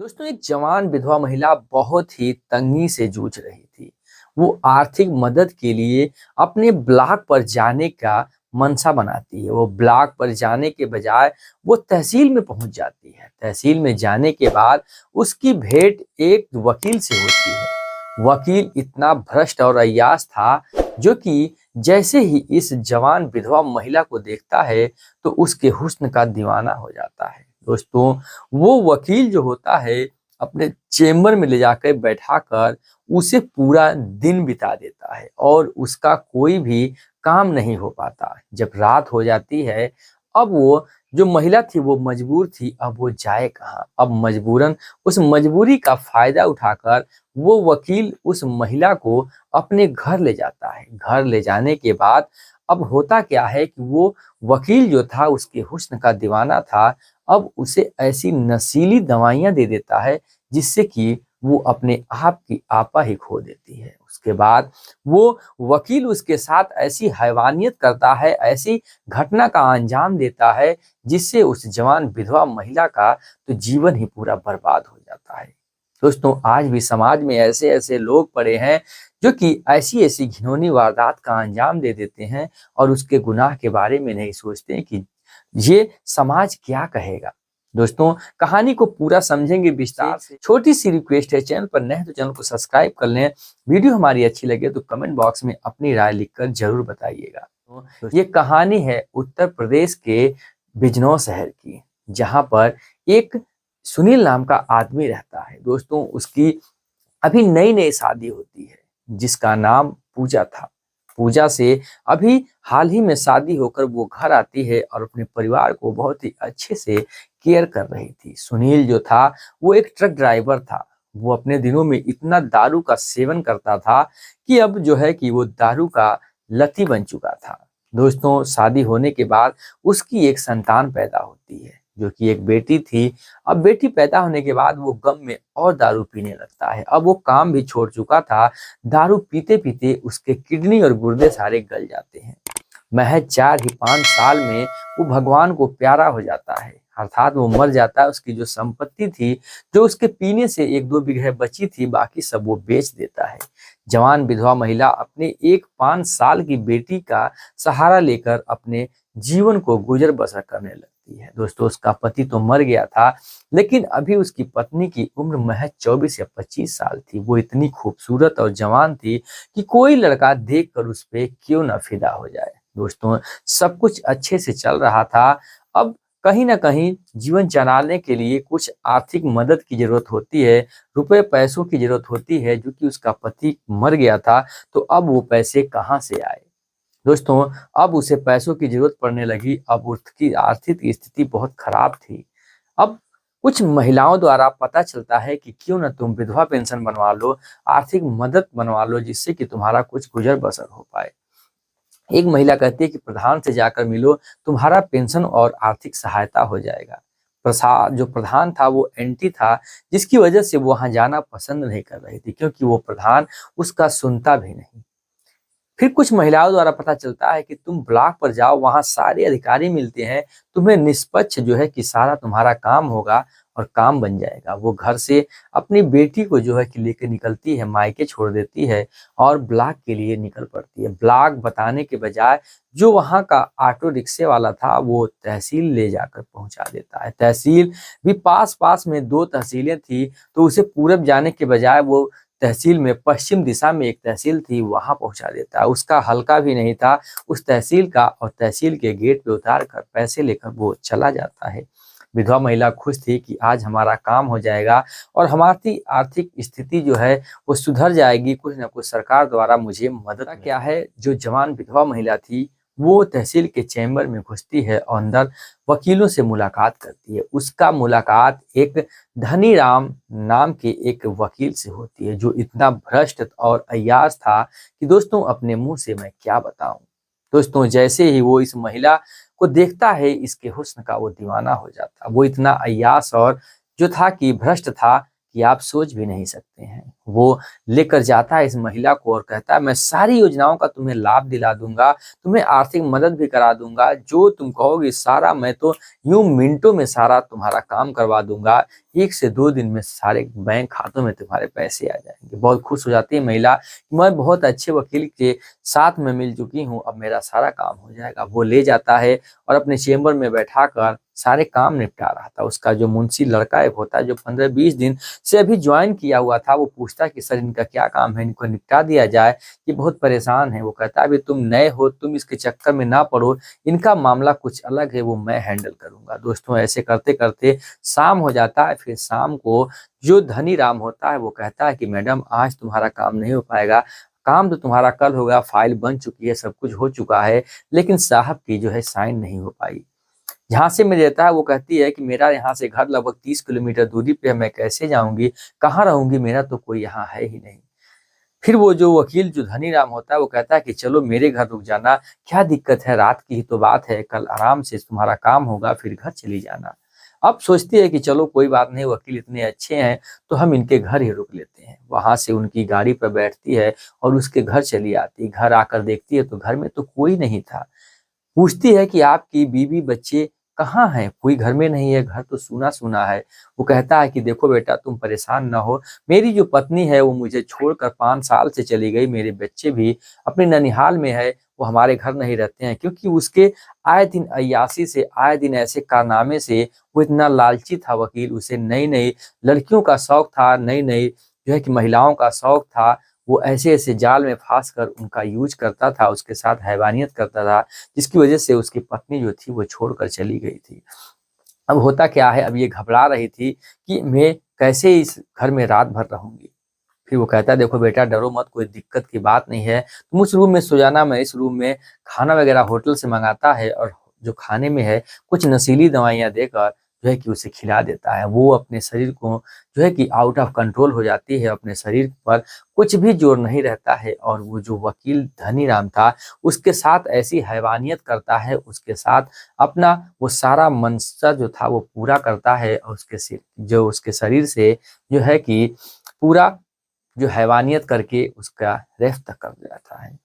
दोस्तों, एक जवान विधवा महिला बहुत ही तंगी से जूझ रही थी। वो आर्थिक मदद के लिए अपने ब्लॉक पर जाने का मनसा बनाती है। वो ब्लॉक पर जाने के बजाय वो तहसील में पहुंच जाती है। तहसील में जाने के बाद उसकी भेंट एक वकील से होती है। वकील इतना भ्रष्ट और अय्याश था जो कि जैसे ही इस जवान विधवा महिला को देखता है तो उसके हुस्न का दीवाना हो जाता है। दोस्तों, वो वकील जो होता है अपने चेम्बर में ले जाकर बैठाकर उसे पूरा दिन बिता देता है और उसका कोई भी काम नहीं हो पाता। जब रात हो जाती है, अब वो जो महिला थी वो मजबूर थी, अब वो जाए कहाँ। अब मजबूरन उस मजबूरी का फायदा उठाकर वो वकील उस महिला को अपने घर ले जाता है। घर ले जाने के बाद अब होता क्या है कि वो वकील जो था उसके हुस्न का दीवाना था। अब उसे ऐसी नशीली दवाइयां दे देता है जिससे कि वो अपने आप की आपा ही खो देती है। उसके बाद वो वकील उसके साथ ऐसी हैवानियत करता है, ऐसी घटना का अंजाम देता है जिससे उस जवान विधवा महिला का तो जीवन ही पूरा बर्बाद हो जाता है। दोस्तों, आज भी समाज में ऐसे ऐसे लोग पड़े हैं जो कि ऐसी ऐसी घिनौनी वारदात का अंजाम दे देते हैं और उसके गुनाह के बारे में नहीं सोचते कि ये समाज क्या कहेगा। दोस्तों, कहानी को पूरा समझेंगे विस्तार से। छोटी सी रिक्वेस्ट है, चैनल पर नए तो चैनल को सब्सक्राइब कर लें। वीडियो हमारी अच्छी लगे तो कमेंट बॉक्स में अपनी राय लिखकर जरूर बताइएगा। तो ये कहानी है उत्तर प्रदेश के बिजनौर शहर की, जहां पर एक सुनील नाम का आदमी रहता है। दोस्तों, उसकी अभी नई नई शादी होती है जिसका नाम पूजा था। पूजा से अभी हाल ही में शादी होकर वो घर आती है और अपने परिवार को बहुत ही अच्छे से केयर कर रही थी। सुनील जो था वो एक ट्रक ड्राइवर था। वो अपने दिनों में इतना दारू का सेवन करता था कि अब जो है कि वो दारू का लती बन चुका था। दोस्तों, शादी होने के बाद उसकी एक संतान पैदा होती है जो कि एक बेटी थी। अब बेटी पैदा होने के बाद वो गम में और दारू पीने लगता है। अब वो काम भी छोड़ चुका था। दारू पीते पीते उसके किडनी और गुर्दे सारे गल जाते हैं। महज 4 ही 5 साल में वो भगवान को प्यारा हो जाता है, अर्थात वो मर जाता है। उसकी जो संपत्ति थी, जो उसके पीने से 1-2 बीघे बची थी, बाकी सब वो बेच देता है। जवान विधवा महिला अपने एक 5 साल की बेटी का सहारा लेकर अपने जीवन को गुजर बसर करने लगती है। दोस्तों, उसका पति तो मर गया था, लेकिन अभी उसकी पत्नी की उम्र महज 24 या 25 साल थी। वो इतनी खूबसूरत और जवान थी कि कोई लड़का देखकर उस पे क्यों ना फिदा हो जाए। दोस्तों, सब कुछ अच्छे से चल रहा था। अब कहीं ना कहीं जीवन चलाने के लिए कुछ आर्थिक मदद की जरूरत होती है, रुपए पैसों की जरूरत होती है, जो कि उसका पति मर गया था। तो अब वो पैसे कहाँ से आए। दोस्तों, अब उसे पैसों की जरूरत पड़ने लगी। अब उसकी आर्थिक स्थिति बहुत खराब थी। अब कुछ महिलाओं द्वारा पता चलता है कि क्यों ना तुम विधवा पेंशन बनवा लो, आर्थिक मदद बनवा लो, जिससे कि तुम्हारा कुछ गुजर बसर हो पाए। एक महिला कहती है कि प्रधान से जाकर मिलो, तुम्हारा पेंशन और आर्थिक सहायता हो जाएगा। प्रसाद जो प्रधान था वो एंटी था, जिसकी वजह से वो वहां जाना पसंद नहीं कर रही थी, क्योंकि वो प्रधान उसका सुनता भी नहीं। फिर कुछ महिलाओं द्वारा पता चलता है कि तुम ब्लॉक पर जाओ, वहां सारे अधिकारी मिलते हैं, तुम्हें निष्पक्ष जो है कि सारा तुम्हारा काम होगा और काम बन जाएगा। वो घर से अपनी बेटी को जो है कि लेकर निकलती है, मायके छोड़ देती है और ब्लॉक के लिए निकल पड़ती है। ब्लॉक बताने के बजाय जो वहां का ऑटो रिक्शे वाला था वो तहसील ले जाकर पहुंचा देता है। तहसील भी पास पास में 2 तहसीलें थी, तो उसे पूरब जाने के बजाय वो तहसील में पश्चिम दिशा में एक तहसील थी, वहां पहुंचा देता है। उसका हल्का भी नहीं था उस तहसील का, और तहसील के गेट पे उतार कर पैसे लेकर वो चला जाता है। विधवा महिला खुश थी कि आज हमारा काम हो जाएगा और हमारी आर्थिक स्थिति जो है वो सुधर जाएगी, कुछ ना कुछ सरकार द्वारा मुझे मदद। क्या है, जो जवान विधवा महिला थी वो तहसील के चैम्बर में घुसती है और अंदर वकीलों से मुलाकात करती है। उसका मुलाकात एक धनी राम नाम के एक वकील से होती है, जो इतना भ्रष्ट और अय्याश था कि दोस्तों अपने मुंह से मैं क्या बताऊं। दोस्तों, जैसे ही वो इस महिला को देखता है, इसके हुस्न का वो दीवाना हो जाता। वो इतना अय्याश और जो था कि भ्रष्ट था कि आप सोच भी नहीं सकते हैं। वो लेकर जाता है इस महिला को और कहता है मैं सारी योजनाओं का तुम्हें लाभ दिला दूंगा, तुम्हें आर्थिक मदद भी करा दूंगा, जो तुम कहोगे सारा मैं तो यूं मिनटों में सारा तुम्हारा काम करवा दूंगा, 1 से 2 दिन में सारे बैंक खातों में तुम्हारे पैसे आ जाएंगे। बहुत खुश हो जाती है महिला, मैं बहुत अच्छे वकील के साथ में मिल चुकी हूँ, अब मेरा सारा काम हो जाएगा। वो ले जाता है और अपने चेम्बर में बैठाकर सारे काम निपटा रहा था। उसका जो मुंशी लड़का एक होता है जो 15-20 दिन से अभी ज्वाइन किया हुआ था, वो पूछता है कि सर इनका क्या काम है, इनको निपटा दिया जाए, ये बहुत परेशान है। वो कहता है अभी तुम नए हो, तुम इसके चक्कर में ना पड़ो, इनका मामला कुछ अलग है, वो मैं हैंडल करूंगा। दोस्तों ऐसे करते करते शाम हो जाता है। फिर शाम को जो धनी राम होता है वो कहता है कि मैडम आज तुम्हारा काम नहीं हो पाएगा, काम तो तुम्हारा कल होगा, फाइल बन चुकी है, सब कुछ हो चुका है, लेकिन साहब की जो है साइन नहीं हो पाई। झांसे में देता है, वो कहती है कि मेरा यहाँ से घर लगभग 30 किलोमीटर दूरी पे है, मैं कैसे जाऊंगी, कहाँ रहूंगी, मेरा तो कोई यहाँ है ही नहीं। फिर वो जो वकील जो धनी राम होता है वो कहता है कि चलो मेरे घर रुक जाना, क्या दिक्कत है, रात की ही तो बात है, कल आराम से तुम्हारा काम होगा, फिर घर चली जाना। अब सोचती है कि चलो कोई बात नहीं, वकील इतने अच्छे हैं तो हम इनके घर ही रुक लेते हैं। वहां से उनकी गाड़ी पर बैठती है और उसके घर चली आती। घर आकर देखती है तो घर में तो कोई नहीं था। पूछती है कि आपकी बीवी बच्चे कहाँ हैं, कोई घर में नहीं है, घर तो सूना सूना है। वो कहता है कि देखो बेटा तुम परेशान ना हो, मेरी जो पत्नी है वो मुझे छोड़कर 5 साल से चली गई, मेरे बच्चे भी अपने ननिहाल में है, वो हमारे घर नहीं रहते हैं। क्योंकि उसके आए दिन अय्यासी से, आए दिन ऐसे कारनामे से वो इतना लालची था वकील, उसे नई नई लड़कियों का शौक था, नई नई जो है कि महिलाओं का शौक था। वो ऐसे ऐसे जाल में फंस कर उनका यूज करता था, उसके साथ हैवानियत करता था, जिसकी वजह से उसकी पत्नी जो थी वो छोड़कर चली गई थी। अब होता क्या है, अब ये घबरा रही थी कि मैं कैसे इस घर में रात भर रहूंगी। फिर वो कहता है देखो बेटा डरो मत, कोई दिक्कत की बात नहीं है, तुम उस रूम में सो जाना, मैं इस रूम में खाना वगैरह होटल से मंगाता है और जो खाने में है कुछ नशीली दवाइयां देकर जो है कि उसे खिला देता है। वो अपने शरीर को जो है कि आउट ऑफ कंट्रोल हो जाती है, अपने शरीर पर कुछ भी जोर नहीं रहता है। और वो जो वकील धनी राम था उसके साथ ऐसी हैवानियत करता है, उसके साथ अपना वो सारा मनसा जो था वो पूरा करता है और उसके सिर जो उसके शरीर से जो है कि पूरा जो हैवानियत करके उसका रेफ तक कर जाता है।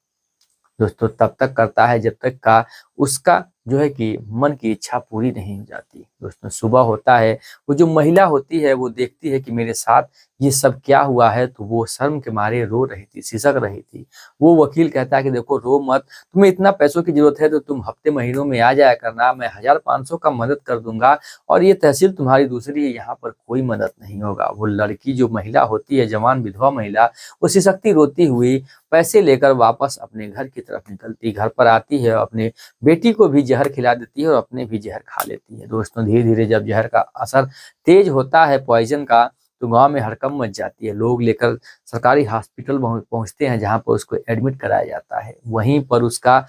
दोस्तों तब तक करता है जब तक का उसका जो है कि मन की इच्छा पूरी नहीं हो जाती। दोस्तों सुबह होता है, वो जो महिला होती है वो देखती है कि मेरे साथ ये सब क्या हुआ है, तो वो शर्म के मारे रो रही थी, सिसक रही थी। वो वकील कहता है कि देखो रो मत, तुम्हें इतना पैसों की जरूरत है तो तुम हफ्ते महीनों में आ जाया करना, मैं 1500 का मदद कर दूंगा, और ये तहसील तुम्हारी दूसरी है, यहाँ पर कोई मदद नहीं होगा। वो लड़की जो महिला होती है, जवान विधवा महिला, वो सिसकती रोती हुई पैसे लेकर वापस अपने घर की तरफ निकलती, घर पर आती है, अपने बेटी को भी जहर खिला देती है और अपने भी जहर खा लेती है। दोस्तों धीरे धीरे जब जहर का असर तेज होता है पॉइजन का, तो गांव में हड़कंप मच जाती है। लोग लेकर सरकारी हॉस्पिटल पहुंचते हैं जहां पर उसको एडमिट कराया जाता है। वहीं पर उसका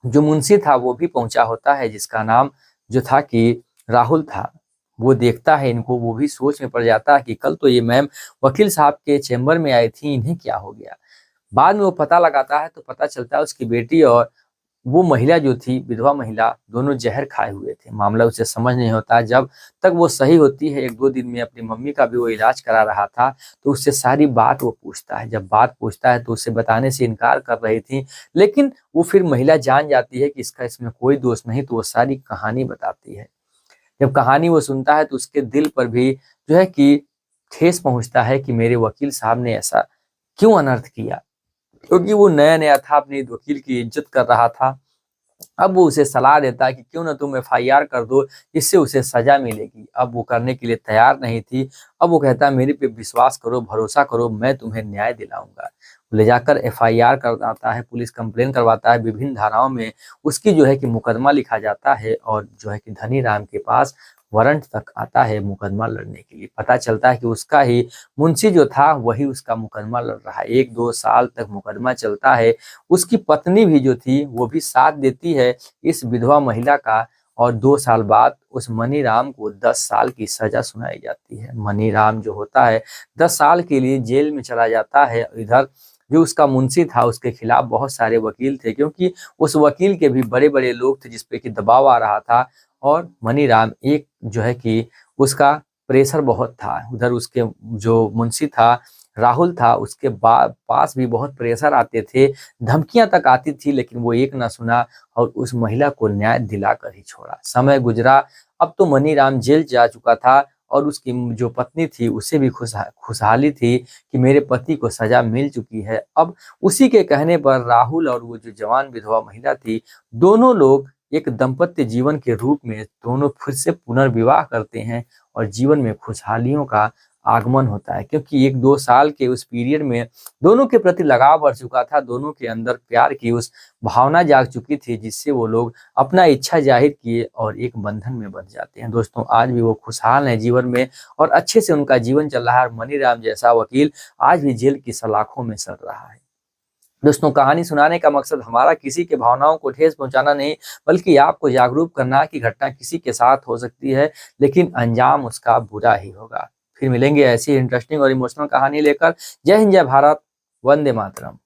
जो मुंशी था वो भी पहुंचा होता है, जिसका नाम जो था कि राहुल था। वो देखता है इनको, वो भी सोच में पड़ जाता है कि कल तो ये मैम वकील साहब के चेम्बर में आई थी, इन्हें क्या हो गया। बाद में वो पता लगाता है तो पता चलता है उसकी बेटी और वो महिला जो थी विधवा महिला, दोनों जहर खाए हुए थे। मामला उसे समझ नहीं होता। जब तक वो सही होती है, 1-2 दिन में अपनी मम्मी का भी वो इलाज करा रहा था, तो उससे सारी बात वो पूछता है। जब बात पूछता है तो उसे बताने से इनकार कर रही थी, लेकिन वो फिर महिला जान जाती है कि इसका इसमें कोई दोष नहीं, तो वो सारी कहानी बताती है। जब कहानी वो सुनता है तो उसके दिल पर भी जो है कि ठेस पहुंचता है कि मेरे वकील साहब ने ऐसा क्यों अनर्थ किया, क्योंकि वो नया नया था, अपने वकील की इज्जत कर रहा था। अब वो उसे सलाह देता है कि क्यों ना तुम एफआईआर कर दो, इससे उसे सजा मिलेगी। अब वो करने के लिए तैयार नहीं थी। अब वो कहता है मेरे पे विश्वास करो, भरोसा करो, मैं तुम्हें न्याय दिलाऊंगा। ले जाकर एफआईआर करवाता है, पुलिस कंप्लेन करवाता है, विभिन्न धाराओं में उसकी जो है कि मुकदमा लिखा जाता है, और जो है कि धनी राम के पास वारंट तक आता है मुकदमा लड़ने के लिए। पता चलता है कि उसका ही मुंशी जो था वही उसका मुकदमा लड़ रहा है। 1-2 साल तक मुकदमा चलता है। उसकी पत्नी भी जो थी वो भी साथ देती है इस विधवा महिला का, और 2 साल बाद उस मनीराम को 10 साल की सजा सुनाई जाती है। मनीराम जो होता है 10 साल के लिए जेल में चला जाता है। इधर जो उसका मुंशी था उसके खिलाफ बहुत सारे वकील थे, क्योंकि उस वकील के भी बड़े बड़े लोग थे जिसपे कि दबाव आ रहा था। और मनीराम एक जो है कि उसका प्रेशर बहुत था। उधर उसके जो मुंशी था राहुल था, उसके पास भी बहुत प्रेशर आते थे, धमकियां तक आती थी, लेकिन वो एक ना सुना और उस महिला को न्याय दिलाकर ही छोड़ा। समय गुजरा, अब तो मनीराम जेल जा चुका था और उसकी जो पत्नी थी उसे भी खुशहाली थी कि मेरे पति को सजा मिल चुकी है। अब उसी के कहने पर राहुल और वो जो जवान विधवा महिला थी, दोनों लोग एक दाम्पत्य जीवन के रूप में दोनों फिर से पुनर्विवाह करते हैं और जीवन में खुशहालियों का आगमन होता है। क्योंकि 1-2 साल के उस पीरियड में दोनों के प्रति लगाव बढ़ चुका था, दोनों के अंदर प्यार की उस भावना जाग चुकी थी, जिससे वो लोग अपना इच्छा जाहिर किए और एक बंधन में बंध जाते हैं। दोस्तों, आज भी वो खुशहाल हैं जीवन में और अच्छे से उनका जीवन चल रहा है और मनीराम जैसा वकील आज भी जेल की सलाखों में सड़ रहा है। दोस्तों, कहानी सुनाने का मकसद हमारा किसी के भावनाओं को ठेस पहुंचाना नहीं, बल्कि आपको जागरूक करना कि घटना किसी के साथ हो सकती है, लेकिन अंजाम उसका बुरा ही होगा। फिर मिलेंगे ऐसी इंटरेस्टिंग और इमोशनल कहानी लेकर। जय हिंद, जय भारत, वंदे मातरम।